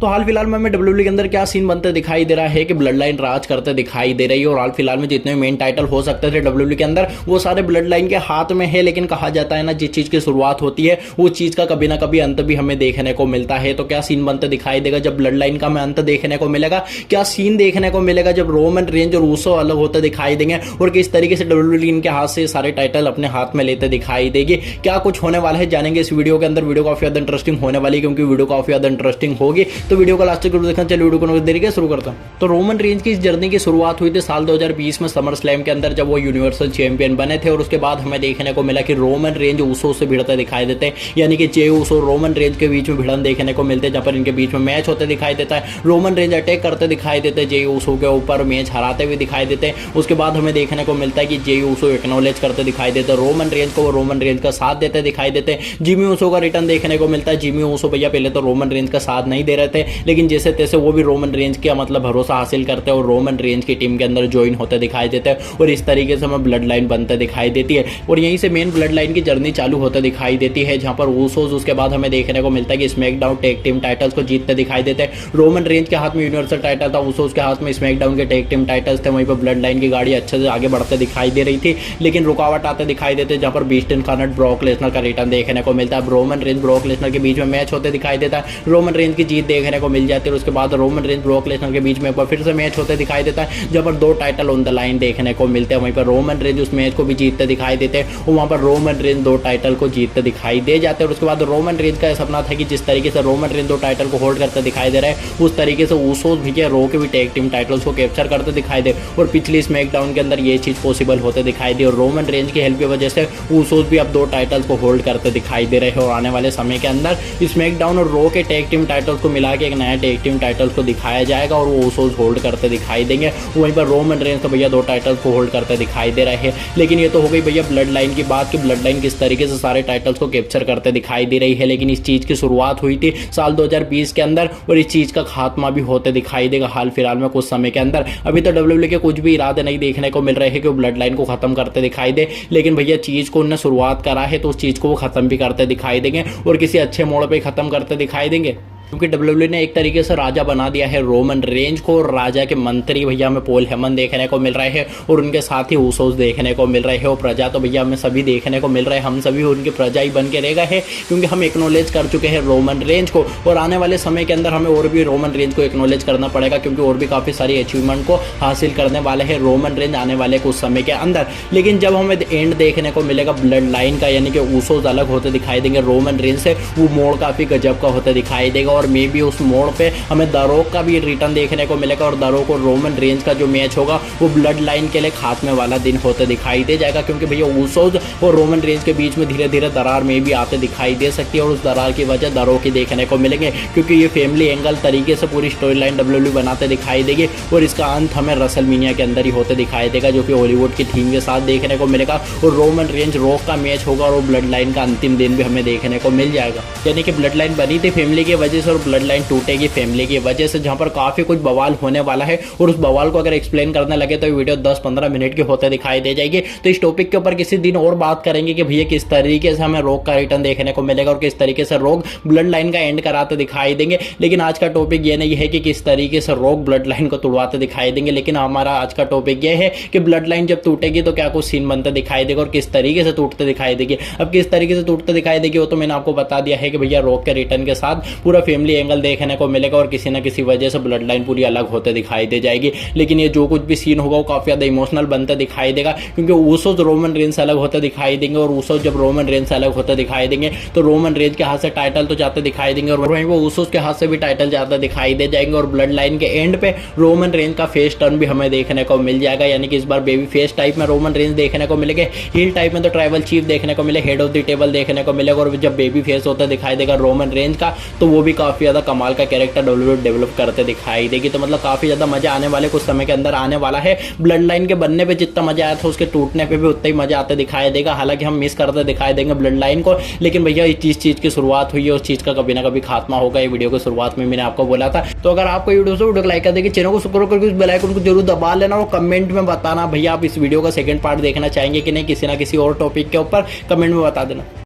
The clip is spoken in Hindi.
तो हाल फिलहाल में डब्ल्यूडब्ल्यूई के अंदर क्या सीन बनते दिखाई दे रहा है कि ब्लड लाइन राज करते दिखाई दे रही है। और हाल फिलहाल में जितने मेन टाइटल हो सकते थे डब्ल्यूडब्ल्यूई के अंदर वो सारे ब्लड लाइन के हाथ में है। लेकिन कहा जाता है ना, जिस चीज की शुरुआत होती है वो चीज का कभी ना कभी अंत भी हमें देखने को मिलता है। तो क्या सीन बनते दिखाई देगा जब ब्लड लाइन का हमें अंत देखने को मिलेगा? क्या सीन देखने को मिलेगा जब रोमन रेंज और ऊसो अलग होते दिखाई देंगे? और किस तरीके से डब्ल्यूडब्ल्यूई इनके हाथ से सारे टाइटल अपने हाथ में लेते दिखाई देगी? क्या कुछ होने वाला है जानेंगे इस वीडियो के अंदर। वीडियो काफी ज्यादा इंटरेस्टिंग होने वाली है, क्योंकि वीडियो काफी ज्यादा इंटरेस्टिंग होगी। तो वीडियो को लास्ट तक देखना। चलिए वीडियो को देरी के शुरू करता हूं। तो रोमन रेंज की इस जर्नी की शुरुआत हुई थी साल 2020 में समर स्लैम के अंदर, जब वो यूनिवर्सल चैंपियन बने थे। और उसके बाद हमें देखने को मिला कि रोमन रेंज ऊसो से भिड़ते दिखाई देते हैं, यानी कि जे ऊसो रोमन रेंज के बीच में भिड़न देखने को मिलते हैं, जहां पर इनके बीच में मैच होते दिखाई देता है। रोमन रेंज अटैक करते दिखाई देते हैं, जे ऊसो के ऊपर मैच हराते हुए दिखाई देते हैं। उसके बाद हमें देखने को मिलता है कि जे ऊसो एक्नॉलेज करते दिखाई देते हैं रोमन रेंज को, वो रोमन रेंज का साथ देते दिखाई देते हैं। जिमी ऊसो का रिटर्न देखने को मिलता है। जिमी ऊसो भैया पहले तो रोमन रेंज का साथ नहीं दे रहे थे, लेकिन जैसे तैसे वो भी रोमन रेंज का मतलब भरोसा हासिल करते हैं और रोमन रेंज की टीम के अंदर ज्वाइन होते दिखाई देते हैं। और इस तरीके से हमें ब्लड लाइन बनते दिखाई देती है। और यहीं से मेन ब्लड लाइन की जर्नी चालू होते दिखाई देती है, जहां पर ऊसोस उसके बाद हमें देखने को मिलता है कि स्मैकडाउन टैग टीम टाइटल्स को जीतते दिखाई देते हैं। रोमन रेंज के हाथ में यूनिवर्सल टाइटल था, ऊसोस के हाथ में स्मैकडाउन के टैग टीम टाइटल्स थे। वहीं पर ब्लड लाइन की गाड़ी अच्छे से आगे बढ़ते दिखाई दे रही थी, लेकिन रुकावट आते दिखाई देते, जहां पर बीस्ट इनकार्नेट ब्रॉक लेसनर का रिटर्न देखने को मिलता है। रोमन रेंज ब्रॉक लेसनर के बीच में मैच होते दिखाई देता है। रोमन रेंज की जीत देखने को मिल जाती है। और उसके बाद रोमन रेंज ब्रॉक लेसनर के बीच में फिर से मैच होते दिखाई देता है, जहां पर दो टाइटल ऑन द लाइन देखने को मिलते हैं। वहीं पर रोमन रेंज उस मैच को भी जीतते दिखाई देते हैं और वहां पर रोमन रेंज दो टाइटल को जीतते दिखाई दे जाते हैं। और उसके बाद रोमन रेंज का सपना था कि जिस तरीके से रोमन रेंज दो टाइटल को होल्ड करते दिखाई दे रहे हैं, उस तरीके से ऊसोस भी रो के भी टैग टीम टाइटल्स को कैप्चर करते दिखाई दे। और पिछली स्मैकडाउन के अंदर ये चीज पॉसिबल होते दिखाई दी। और रोमन रेंज की हेल्प की वजह से ऊसोस भी अब दो टाइटल्स को होल्ड करते दिखाई दे रहे हैं। और आने वाले समय के अंदर स्मैकडाउन और रो के टैग टीम टाइटल्स को मिला के एक नया टैग टीम टाइटल्स को दिखाया जाएगा और वो ऊसोस होल्ड करते दिखाई देंगे। वहीं पर रोमन रेंज तो भैया दो टाइटल्स को होल्ड करते दिखाई दे रहे हैं। लेकिन ये तो हो गई भैया ब्लड लाइन की बात कि ब्लड लाइन किस तरीके से सारे टाइटल्स को कैप्चर करते दिखाई दे रही है। लेकिन इस चीज की शुरुआत हुई थी साल 2020 के अंदर और इस चीज का खात्मा भी होते दिखाई देगा हाल फिलहाल में कुछ समय के अंदर। अभी तो डब्ल्यूडब्ल्यूई के कुछ भी इरादे नहीं देखने को मिल रहे हैं कि वो ब्लड लाइन को खत्म करते दिखाई दे, लेकिन भैया चीज को उन्होंने शुरुआत करा है तो उस चीज को वो खत्म भी करते दिखाई देंगे और किसी अच्छे मोड़ पर खत्म करते दिखाई देंगे। क्योंकि डब्ल्यूडब्ल्यूई ने एक तरीके से राजा बना दिया है रोमन रेंज को। और राजा के मंत्री भैया हमें पॉल हेमन देखने को मिल रहे हैं और उनके साथ ही ऊसोस देखने को मिल रहे हैं। और प्रजा तो भैया हमें सभी देखने को मिल रहे हैं, हम सभी उनकी प्रजा ही बन के रह गए हैं, क्योंकि हम एक्नॉलेज कर चुके हैं रोमन रेंज को। और आने वाले समय के अंदर हमें और भी रोमन रेंज को एक्नॉलेज करना पड़ेगा, क्योंकि और भी काफ़ी सारी अचीवमेंट को हासिल करने वाले हैं रोमन रेंज आने वाले कुछ समय के अंदर। लेकिन जब हमें एंड देखने को मिलेगा ब्लड लाइन का, यानी कि ऊसोस अलग होते दिखाई देंगे रोमन रेंज से, वो मोड़ काफ़ी गजब का होता दिखाई देगा। और मे बी उस मोड़ पे हमें दरोक का भी रिटर्न देखने को मिलेगा और दरोक और रोमन रेंज का जो मैच होगा वो ब्लड लाइन के लिए खात्मे वाला दिन होते दिखाई दे जाएगा। क्योंकि भैया ऊसोस और रोमन रेंज के बीच में धीरे धीरे दरार में भी आते दिखाई दे सकती है और उस दरार की वजह दरोक ही देखने को मिलेंगे, क्योंकि ये फैमिली एंगल तरीके से पूरी स्टोरी लाइन डब्ल्यूडब्ल्यूई बनाते दिखाई देगी। और इसका अंत हमें रसलमेनिया के अंदर ही होते दिखाई देगा, जो कि हॉलीवुड की थीम के साथ देखने को मिलेगा। और रोमन रेंज रॉक का मैच होगा और ब्लड लाइन का अंतिम दिन भी हमें देखने को मिल जाएगा। यानी कि ब्लड लाइन बनी थी फैमिली की वजह से और ब्लड लाइन टूटेगी फैमिली की वजह से, जहां पर काफी कुछ बवाल होने वाला है। और उस बवाल को अगर एक्सप्लेन करने लगे तो वीडियो 10-15 मिनट की होते दिखाई दे जाएगी। तो इस टॉपिक के ऊपर किसी दिन और बात करेंगे कि भैया किस तरीके से हमें रोक का रिटर्न देखने को मिलेगा और किस तरीके से रोक ब्लड लाइन का एंड कराते दिखाई देंगे। लेकिन आज का टॉपिक ये नहीं है कि किस तरीके से रोक ब्लड लाइन को तोड़वाते दिखाई देंगे, लेकिन हमारा आज का टॉपिक ये है कि ब्लड लाइन जब टूटेगी तो क्या कुछ सीन बनते दिखाई देगा और किस तरीके से टूटते दिखाई देगी। अब किस तरीके से टूटते दिखाई देगी वो तो मैंने आपको बता दिया है कि भैया रोक के रिटर्न के साथ पूरा फैमिली एंगल देखने को मिलेगा और किसी न किसी वजह से ब्लड लाइन पूरी अलग होते दिखाई दे जाएगी। लेकिन ये जो कुछ भी सीन होगा वो काफी ज्यादा इमोशनल बनता दिखाई देगा, क्योंकि ऊसोस रोमन रेंज से अलग होते दिखाई देंगे। और ऊसोस जब रोमन रेंज से अलग होते दिखाई देंगे तो रोमन रेंज के हाथ से टाइटल तो जाते दिखाई देंगे और वहीं वो ऊसोस के हाथ से भी टाइटल जाता दिखाई दे जाएंगे। और ब्लड लाइन के एंड पे रोमन रेंज का फेस टर्न भी हमें देखने को मिल जाएगा, यानी कि इस बार बेबी फेस टाइप में रोमन रेंज देखने को मिलेंगे, हील टाइप में तो ट्राइबल चीफ देखने को मिले, हेड ऑफ द टेबल देखने को मिलेगा। और जब बेबी फेस होता दिखाई देगा रोमन रेंज का तो वो भी काफी ज्यादा कमाल का कैरेक्टर डब्ल्यूडब्ल्यूई डेवलप करते दिखाई देगी। तो मतलब काफी ज्यादा मजा आने वाले कुछ समय के अंदर आने वाला है। ब्लड लाइन के बनने पे जितना मजा आया था उसके टूटने पे भी उतना ही मजा आते दिखाई देगा। हालांकि हम मिस करते दिखाई देंगे ब्लड लाइन को, लेकिन भैया इस चीज की शुरुआत हुई है उस चीज का कभी ना कभी खात्मा होगा। ये वीडियो की शुरुआत में मैंने आपको बोला था। तो अगर आपको वीडियो को लाइक कर देगी, चैनल को सब्सक्राइब करके बेल आइकन को जरूर दबा लेना और कमेंट में बताना भैया आप इस वीडियो का सेकंड पार्ट देखना चाहेंगे कि नहीं, किसी ना किसी और टॉपिक के ऊपर कमेंट में बता देना।